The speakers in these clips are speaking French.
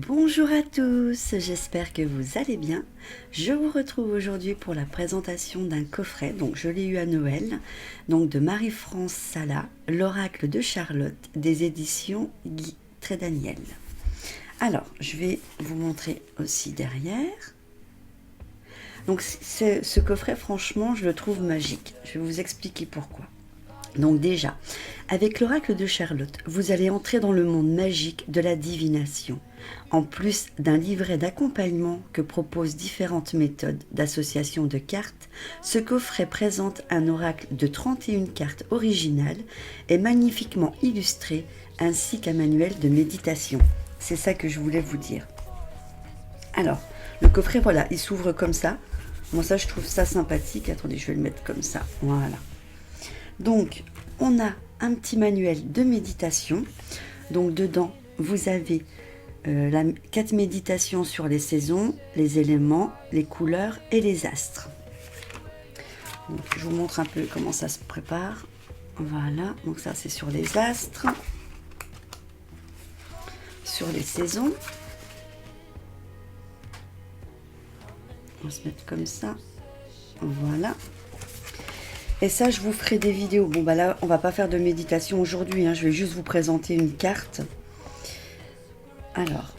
Bonjour à tous, j'espère que vous allez bien. Je vous retrouve aujourd'hui pour la présentation d'un coffret, donc je l'ai eu à Noël, donc de Marie-France Sala, l'oracle de Charlotte, des éditions Guy Trédaniel. Alors, je vais vous montrer aussi derrière. Donc ce coffret, franchement, je le trouve magique. Je vais vous expliquer pourquoi. Donc déjà, avec l'oracle de Charlotte, vous allez entrer dans le monde magique de la divination. En plus d'un livret d'accompagnement que proposent différentes méthodes d'association de cartes, ce coffret présente un oracle de 31 cartes originales et magnifiquement illustré, ainsi qu'un manuel de méditation. C'est ça que je voulais vous dire. Alors, le coffret, voilà, il s'ouvre comme ça. Moi, ça, je trouve ça sympathique. Attendez, je vais le mettre comme ça. Voilà. Donc, on a un petit manuel de méditation. Donc, dedans, vous avez 4 méditations sur les saisons, les éléments, les couleurs et les astres. Donc, je vous montre un peu comment ça se prépare. Voilà, donc ça, c'est sur les astres, sur les saisons. On va se mettre comme ça. Voilà. Et ça, je vous ferai des vidéos. Bon, bah là, on va pas faire de méditation aujourd'hui. Je vais juste vous présenter une carte. Alors,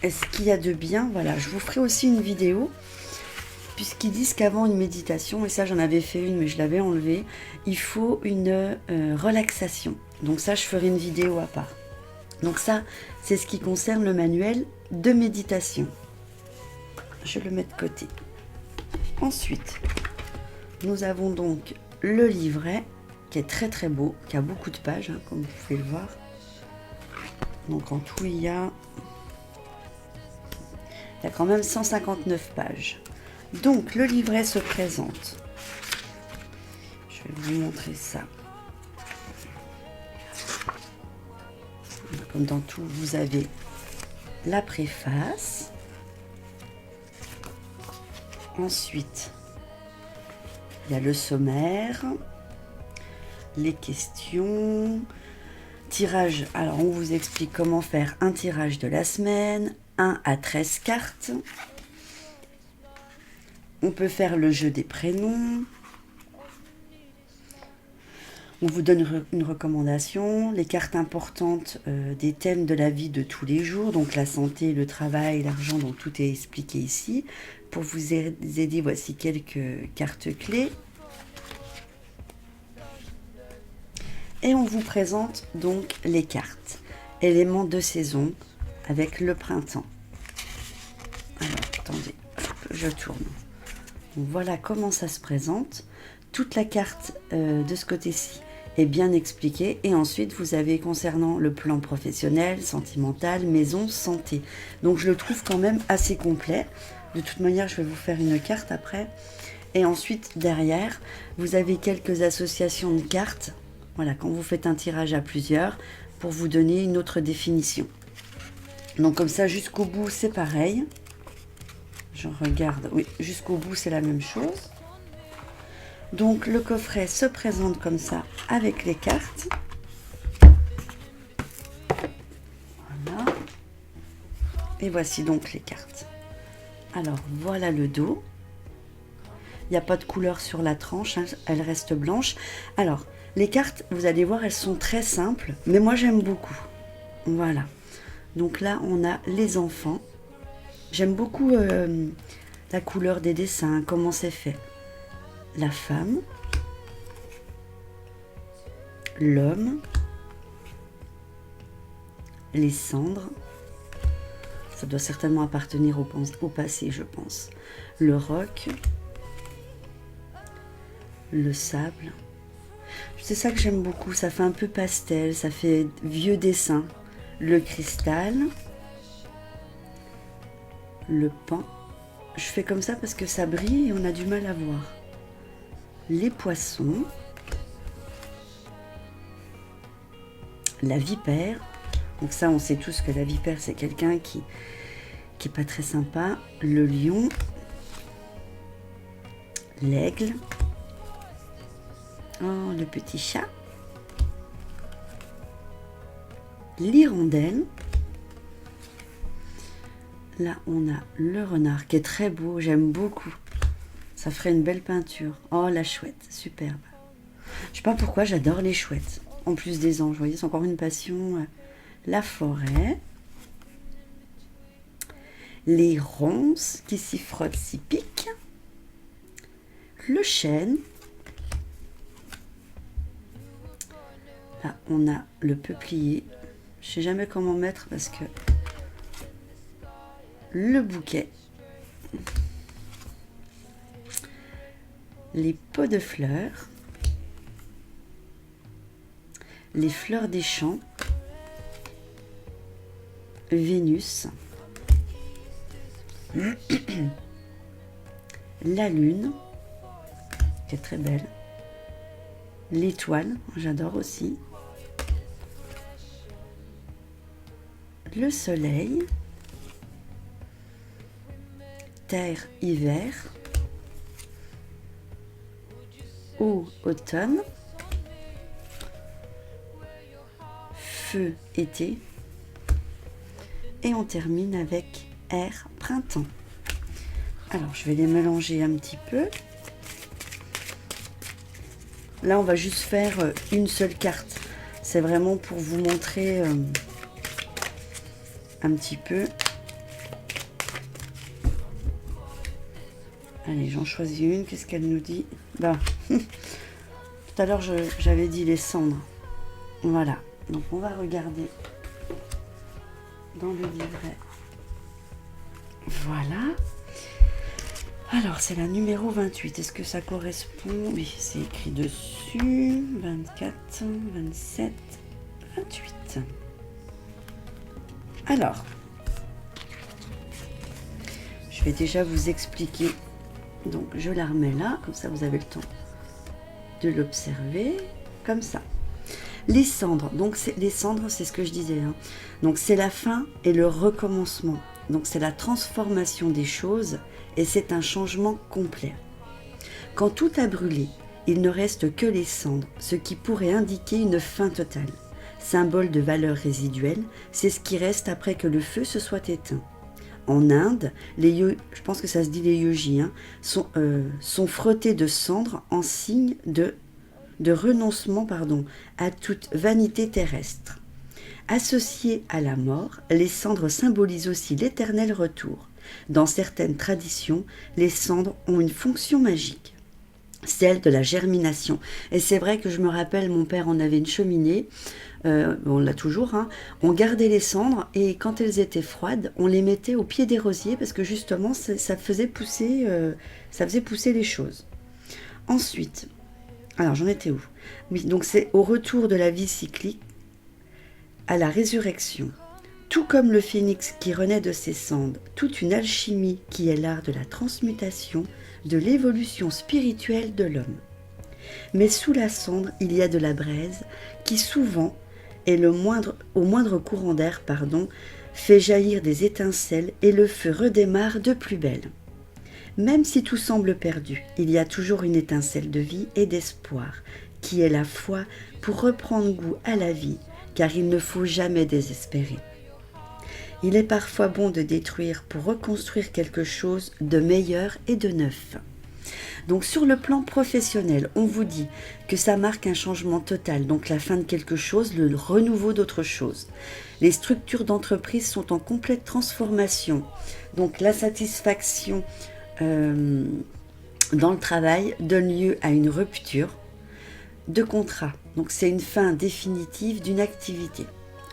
est-ce qu'il y a de bien? Voilà, je vous ferai aussi une vidéo. Puisqu'ils disent qu'avant une méditation, et ça, j'en avais fait une, mais je l'avais enlevée, il faut une relaxation. Donc ça, je ferai une vidéo à part. Donc ça, c'est ce qui concerne le manuel de méditation. Je le mets de côté. Ensuite, nous avons donc le livret qui est très très beau, qui a beaucoup de pages, comme vous pouvez le voir. Donc en tout, il y a quand même 159 pages. Donc le livret se présente. Je vais vous montrer ça. Comme dans tout, vous avez la préface. Ensuite, il y a le sommaire, les questions, tirage. Alors, on vous explique comment faire un tirage de la semaine, 1 à 13 cartes. On peut faire le jeu des prénoms. On vous donne une recommandation, les cartes importantes des thèmes de la vie de tous les jours, donc la santé, le travail, l'argent, donc tout est expliqué ici. Pour vous aider, voici quelques cartes clés. Et on vous présente donc les cartes, éléments de saison avec le printemps. Alors, attendez, je tourne. Donc, voilà comment ça se présente. Toute la carte de ce côté-ci est bien expliquée. Et ensuite, vous avez concernant le plan professionnel, sentimental, maison, santé. Donc, je le trouve quand même assez complet. De toute manière, je vais vous faire une carte après. Et ensuite, derrière, vous avez quelques associations de cartes. Voilà, quand vous faites un tirage à plusieurs, pour vous donner une autre définition. Donc, comme ça, jusqu'au bout, c'est pareil. Je regarde. Oui, jusqu'au bout, c'est la même chose. Donc le coffret se présente comme ça avec les cartes. Voilà. Et voici donc les cartes. Alors voilà le dos. Il n'y a pas de couleur sur la tranche, elle reste blanche. Alors les cartes, vous allez voir, elles sont très simples, mais moi j'aime beaucoup. Voilà. Donc là on a les enfants. J'aime beaucoup la couleur des dessins, comment c'est fait. La femme, l'homme, les cendres, ça doit certainement appartenir au passé, je pense. Le roc, le sable, c'est ça que j'aime beaucoup, ça fait un peu pastel, ça fait vieux dessin. Le cristal, le pan, je fais comme ça parce que ça brille et on a du mal à voir. Les poissons, la vipère, donc ça on sait tous que la vipère c'est quelqu'un qui est pas très sympa, le lion, l'aigle, oh, le petit chat, l'hirondelle, Là, on a le renard qui est très beau, j'aime beaucoup. Ça ferait une belle peinture. Oh, la chouette, superbe. Je sais pas pourquoi, j'adore les chouettes. En plus des anges, vous voyez, c'est encore une passion. La forêt. Les ronces qui s'y frottent, s'y piquent. Le chêne. Là, on a le peuplier. Je sais jamais comment mettre parce que le bouquet. Les pots de fleurs. Les fleurs des champs. Vénus. La lune, qui est très belle. L'étoile, j'adore aussi. Le soleil. Terre, hiver. Eau, automne. Feu, été. Et on termine avec air, printemps. Alors, je vais les mélanger un petit peu. Là, on va juste faire une seule carte. C'est vraiment pour vous montrer un petit peu. Allez, j'en choisis une. Qu'est-ce qu'elle nous dit? Bah, tout à l'heure, j'avais dit les cendres. Voilà. Donc, on va regarder dans le livret. Voilà. Alors, c'est la numéro 28. Est-ce que ça correspond? Oui, c'est écrit dessus. 24, 27, 28. Alors, je vais déjà vous expliquer. Donc, je la remets là, comme ça vous avez le temps de l'observer. Comme ça. Les cendres, donc les cendres, c'est ce que je disais. Hein. Donc, c'est la fin et le recommencement. Donc, c'est la transformation des choses et c'est un changement complet. Quand tout a brûlé, il ne reste que les cendres, ce qui pourrait indiquer une fin totale. Symbole de valeur résiduelle, c'est ce qui reste après que le feu se soit éteint. En Inde, je pense que ça se dit les yogis, hein, sont frottés de cendres en signe de renoncement à toute vanité terrestre. Associées à la mort, les cendres symbolisent aussi l'éternel retour. Dans certaines traditions, les cendres ont une fonction magique, celle de la germination. Et c'est vrai que je me rappelle, mon père en avait une cheminée, on l'a toujours, hein. On gardait les cendres et quand elles étaient froides, on les mettait au pied des rosiers parce que justement, ça faisait pousser les choses. Ensuite, alors j'en étais où? Oui, donc c'est au retour de la vie cyclique, à la résurrection. Tout comme le phénix qui renaît de ses cendres, toute une alchimie qui est l'art de la transmutation, de l'évolution spirituelle de l'homme. Mais sous la cendre, il y a de la braise qui souvent, au moindre courant d'air, fait jaillir des étincelles et le feu redémarre de plus belle. Même si tout semble perdu, il y a toujours une étincelle de vie et d'espoir, qui est la foi pour reprendre goût à la vie, car il ne faut jamais désespérer. Il est parfois bon de détruire pour reconstruire quelque chose de meilleur et de neuf. Donc sur le plan professionnel, on vous dit que ça marque un changement total, donc la fin de quelque chose, le renouveau d'autre chose. Les structures d'entreprise sont en complète transformation, donc la satisfaction dans le travail donne lieu à une rupture de contrat. Donc c'est une fin définitive d'une activité.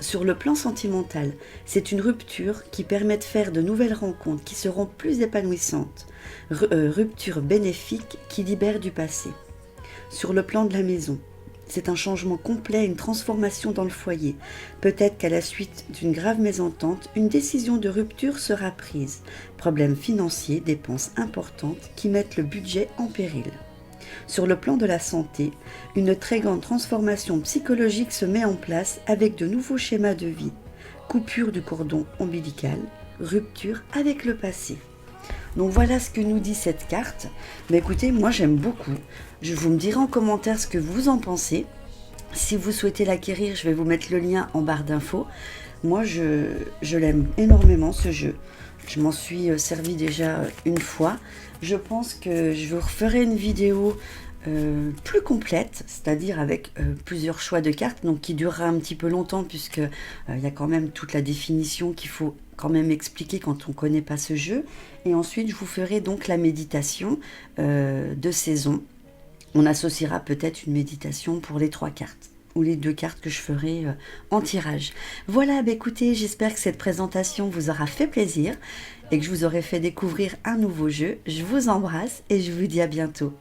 Sur le plan sentimental, c'est une rupture qui permet de faire de nouvelles rencontres qui seront plus épanouissantes. Rupture bénéfique qui libère du passé. Sur le plan de la maison, c'est un changement complet, une transformation dans le foyer. Peut-être qu'à la suite d'une grave mésentente, une décision de rupture sera prise. Problèmes financiers, dépenses importantes qui mettent le budget en péril. Sur le plan de la santé, une très grande transformation psychologique se met en place avec de nouveaux schémas de vie. Coupure du cordon ombilical, rupture avec le passé. Donc voilà ce que nous dit cette carte. Mais écoutez, moi j'aime beaucoup. Vous me direz en commentaire ce que vous en pensez. Si vous souhaitez l'acquérir, je vais vous mettre le lien en barre d'infos. Moi, je l'aime énormément ce jeu. Je m'en suis servi déjà une fois. Je pense que je vous referai une vidéo plus complète, c'est-à-dire avec plusieurs choix de cartes, donc qui durera un petit peu longtemps puisque il y a quand même toute la définition qu'il faut quand même expliquer quand on ne connaît pas ce jeu. Et ensuite, je vous ferai donc la méditation de saison. On associera peut-être une méditation pour les 3 cartes ou les 2 cartes que je ferai en tirage. Voilà, bah écoutez, j'espère que cette présentation vous aura fait plaisir et que je vous aurai fait découvrir un nouveau jeu. Je vous embrasse et je vous dis à bientôt.